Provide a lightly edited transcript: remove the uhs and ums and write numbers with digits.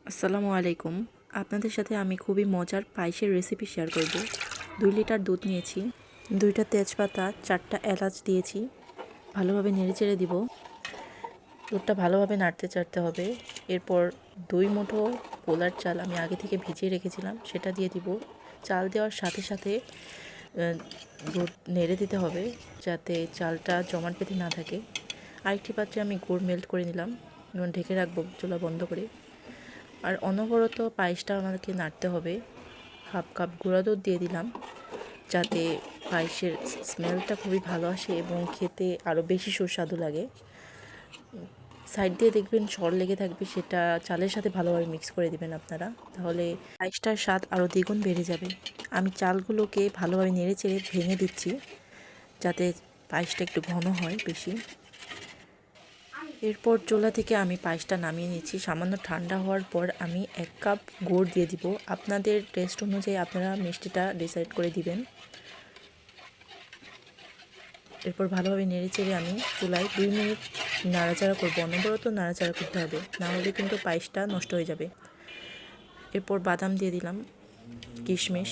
আসসালামু আলাইকুম। আপনাদের সাথে আমি খুবই মজার পায়েসের রেসিপি শেয়ার করব। 2 লিটার দুধ নিয়েছি, 2টা তেজপাতা, 4টা এলাচ দিয়েছি। ভালোভাবে নেড়েচেড়ে দিব। দুধটা ভালোভাবে নাড়তে চাড়তে হবে। এরপর 2 মুঠো পোলার চাল আমি আগে থেকে ভিজিয়ে রেখেছিলাম, সেটা দিয়ে দিব। চাল দেওয়ার সাথে সাথে দুধ নেড়ে দিতে হবে যাতে চালটা জমাট বেঁধে না থাকে। আরেকটি পাত্রে আমি গুড় মেল্ট করে নিলাম এবং ঢেকে রাখবো চুলা বন্ধ করে। আর অনবরত পায়েসটা আমাদেরকে নাড়তে হবে। হাফ কাপ গুঁড়া দুধ দিয়ে দিলাম যাতে পায়েসের স্মেলটা খুবই ভালো আসে এবং খেতে আরও বেশি সুস্বাদু লাগে। সাইড দিয়ে দেখবেন সর লেগে থাকবে, সেটা চালের সাথে ভালোভাবে মিক্স করে দিবেন আপনারা, তাহলে পায়েসটার স্বাদ আরও দ্বিগুণ বেড়ে যাবে। আমি চালগুলোকে ভালোভাবে নেড়ে চেড়ে ভেঙে দিচ্ছি যাতে পায়েসটা একটু ঘন হয় বেশি। এরপর চুলা থেকে আমি পায়েসটা নামিয়ে নিচ্ছি। সামান্য ঠান্ডা হওয়ার পর আমি 1 কাপ গুড় দিয়ে দিব। আপনাদের টেস্ট অনুযায়ী আপনারা মিষ্টিটা ডিসাইড করে দিবেন। এরপর ভালোভাবে নেড়েচেড়ে আমি চুলায় 2 মিনিট নাড়াচাড়া করব। অনবরত নাড়াচাড়া করতে হবে, না হলে কিন্তু পায়েসটা নষ্ট হয়ে যাবে। এরপর বাদাম দিয়ে দিলাম, কিশমিশ,